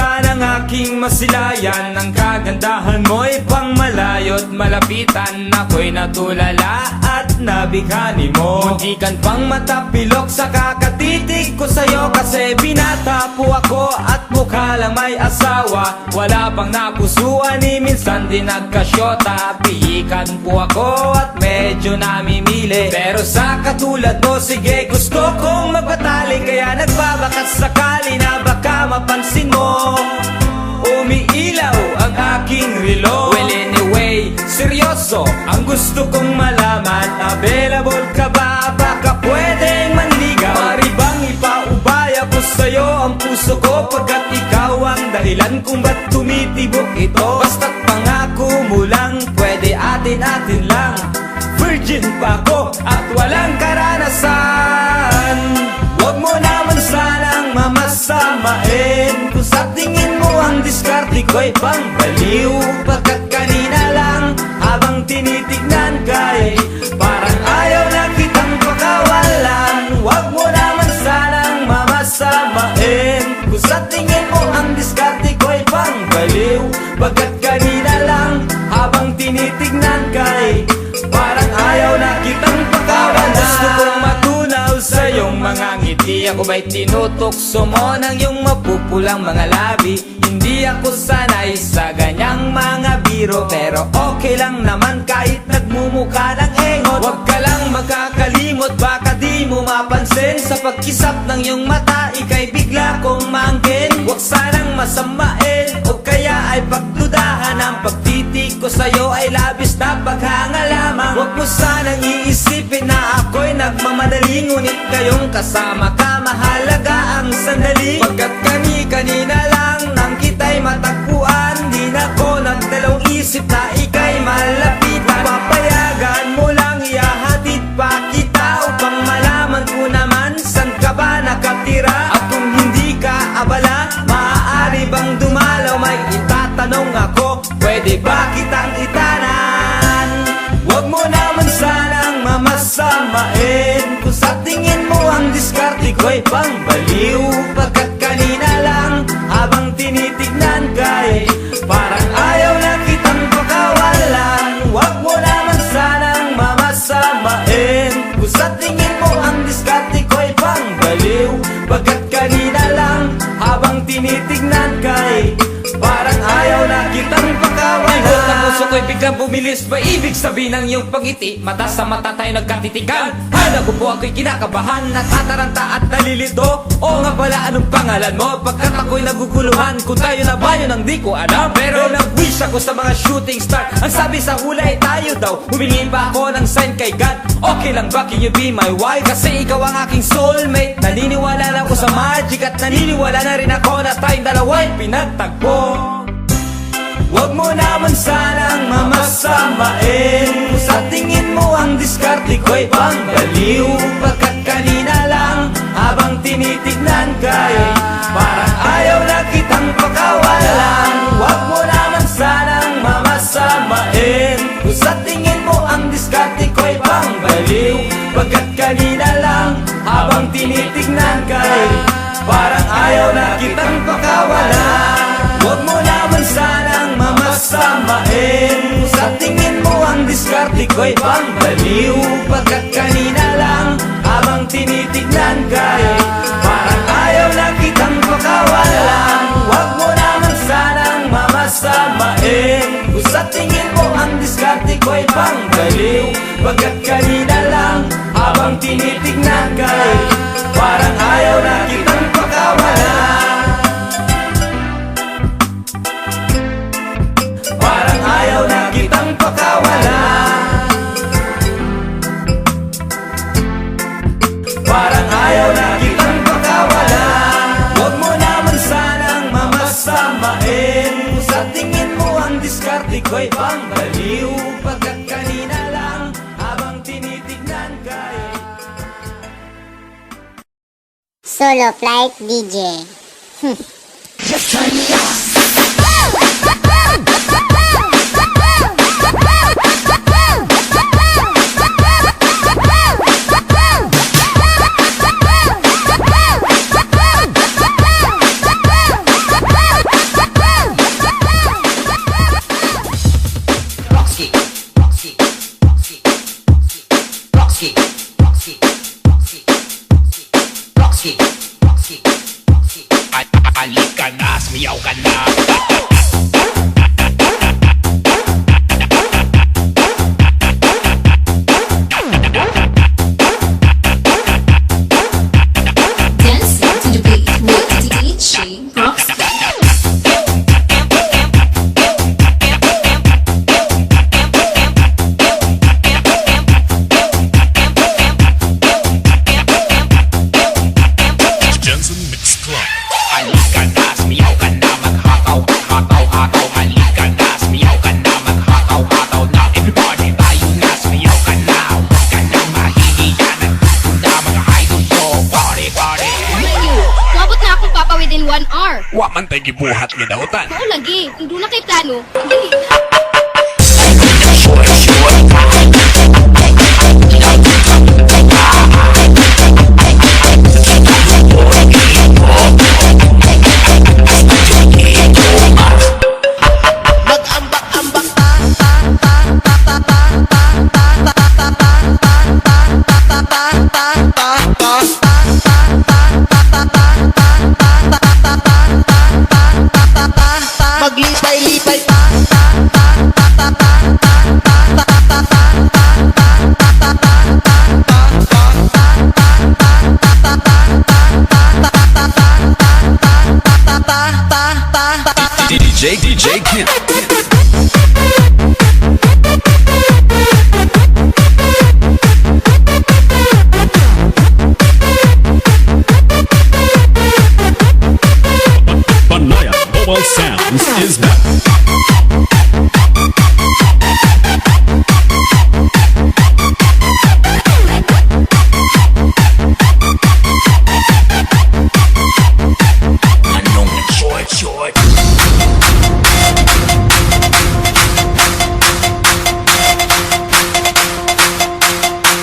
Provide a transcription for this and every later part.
sanang aking masilayan. Ang kagandahan mo'y pang malayo't malapitan. Ako'y natulala at nabighani mo. Muntikan pang matapilok sa kakatitig ko sa'yo. Kasi binata po ako at mukha lang may asawa. Wala pang napusuan ni minsan din nagkasyota. Piikan po ako at medyo namimili. Pero sa katulad mo, sige gusto kong magpatali. Kaya nagbabakas sakali na baka mapansin mo umiilaw ang aking relo. Well anyway, seryoso ang gusto kong malaman. Available ka ba? Baka pwedeng manligaw. Mari bang ipaubaya ko sa'yo ang puso ko, pagkat ikaw ang dahilan kung ba't tumitibok ito. Basta't pangako mo lang, pwede atin-atin lang. Virgin pa ako at walang karanasan. Huwag mo naman sanang mamasamain. Kung sa tingin mo ang diskarte ko'y pangbaliw, pagkat kanina lang habang tinitignan ka'y parang ayaw na kitang pakawalan. Huwag mo naman sanang mamasamain. Kung sa tingin mo ang diskarte ko'y pangbaliw, pagkat kanina lang habang tinitignan ka'y parang ayaw na kitang pakawalan. Gusto kong matunaw sa iyong mga ngiti. Ako ba'y tinutokso mo ng iyong mapupulang mga labi? Hindi ako sanay sa ganyang mga biro, pero okay lang naman kahit nagmumukha ng engot. Huwag ka lang magkakalimot, baka di mo mapansin. Sa pagkisap ng iyong mata, ika'y bigla kong maangkin. Huwag sanang masamain o kaya ay pagdudahan. Ang pagtitig ko sa'yo ay labis na paghanga lamang. Huwag mo sanang iisipin na ako'y nagmamadali, ngunit kayong kasama ka, mahalaga ang sandali. Pagkat kanina lang nang kita'y matagpuan, di na ko nagdalawang isip na ika'y malapitan. Papayagan mo lang ihahatid pa kita upang malaman ko naman saan ka ba nakatira. At kung hindi ka abala, maaari bang dumalaw? May itatanong ako, pwede ba kitang itanan? Huwag mo naman sanang mamasamain. Kung sa tingin mo ang diskarte ko'y pangbaliw, pagkat kanina lang habang tinitignan ka'y parang ayaw na kitang pakawalan. Huwag mo naman sanang mamasamain. Kung sa tingin mo ang diskarte ko'y pangbaliw, pagkat kanina lang habang tinitignan ka'y parang ayaw na kitang pakawalan. Ang puso ko'y biglang bumilis, ba ibig sabihin ng iyong pangiti? Mata sa mata tayo nagkatitigan. Hala ko po ako'y kinakabahan, natataranta at nalilito. O nga pala, anong pangalan mo? Pagkat ako'y naguguluhan kung tayo na ba yun ang di ko alam. Pero nag-wish ako sa mga shooting star. Ang sabi sa hula ay tayo daw. Humingi pa ako ng sign kay God. Okay lang ba, can you be my wife? Kasi ikaw ang aking soulmate. Naniniwala na ako sa magic at naniniwala na rin ako na tayong dalawa'y pinagtagpo. Huwag mo naman sanang mamasamain. Kung sa tingin mo ang diskarte ko'y pangbaliw, pagkat kanina lang habang tinitignan ka'y parang ayaw na kitang pakawalan. Huwag mo naman sanang mamasamain. Kung sa tingin mo ang diskarte ko'y pangbaliw, pagkat kanina lang habang tinitignan ka'y parang ayaw na kitang pakawalan. Huwag mo naman sanang mamasamain. Kung sa tingin mo ang diskarte ko'y pangbaliw, pagkat kanina lang habang tinitignan ka'y parang ayaw na kitang pakawalan. Huwag mo naman sanang mamasamain. Kung sa tingin mo ang diskarte ko'y pangbaliw, pagkat kanina lang habang tinitignan ka'y parang ayaw na kitang pakawalan. Parang ayaw na kitang pakawalan. Parang ayaw na kitang pakawalan. Huwag mo naman sanang mamasamain. Kung sa tingin mo ang diskarte ko'y pangbaliw, pagkat kanina lang habang tinitignan ka'y Solo Flight DJ. Just turn me on. ka na. Dancing to the beat with DJ Rockstar. Jensen Mix Club. Halika na, sumiyaw ka na, maghakaw, hakaw, hakaw. Halika na, sumiyaw ka na, maghakaw, hakaw na. Everybody, tayo na, sumiyaw ka na. Huwag ka na mahihiya, nagtutunda mga idol ko. Party, party. Mabot na akong papa within 1 hour. Wa man tay gibuhat nga daotan. Oo lagi, kung doon na kay plano, dali na. Maglipay-lipay DJ Kid. Banaya Mobile Sounds is back. Anong short, short?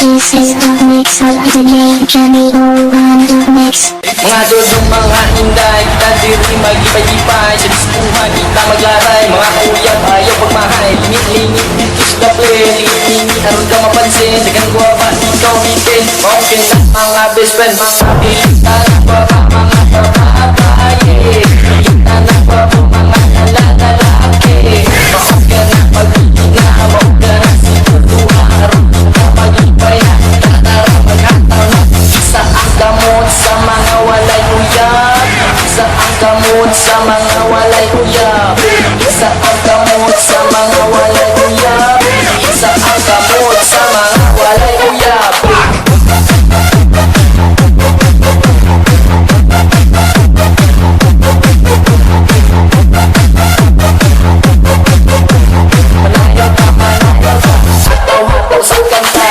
This is the mix of the day, Johnny O on the mix. Mga dodong mga inday, kita diri magipay-ipay. Sa diskuhan kita maglaray, mga kuya ayaw pagmahay. Lingit-lingit, bitis na play. Lingit-lingit, aron ka mapansin. Dagan ko ba, ikaw bitin. Maukin na mga best friend, mga pilitan. Para mga babae. Pilitan na pa po mga lalaki. Maukin na pag-ibig na, maukin na sigurduhan. Aron ka magipay na, tatara magkataw na. Isa ang gamot sa mga walay uyab. Isa ang gamot sa mga walay uyab. Isa ang gamot sa mga walay uyab. Isa ang gamot sa mga walay uyab. Manayaw ka, hataw-hataw sa kanta.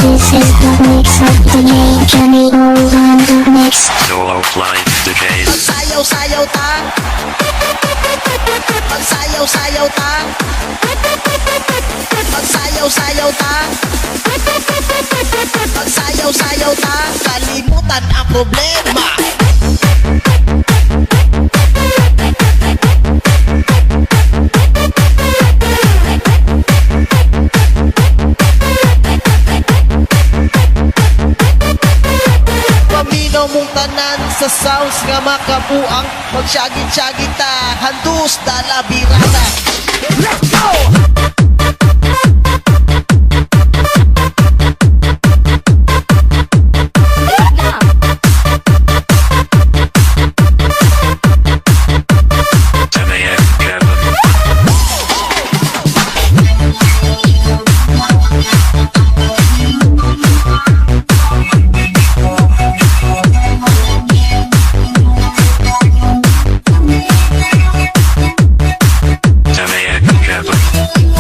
This is the mix of the day, Johnny O on the mix. Solo Fly DJs. Sayaw-sayaw ta Magsayaw-sayaw ta Magsayaw-sayaw ta Magsayaw-sayaw ta Kalimutan ang problema. Paminaw mong tanan sa sounds nga makabuang. Magsyagit-syagit ta, handus dala birada. Let's go! Kevin.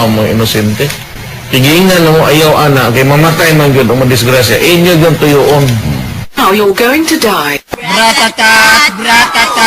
tao mo inosente. Tigingan mo ayaw ana kay mamatay man gyud o madisgrasya. Inyo gyud tuyoon. Now you're going to die. Bratatat! Bratatat!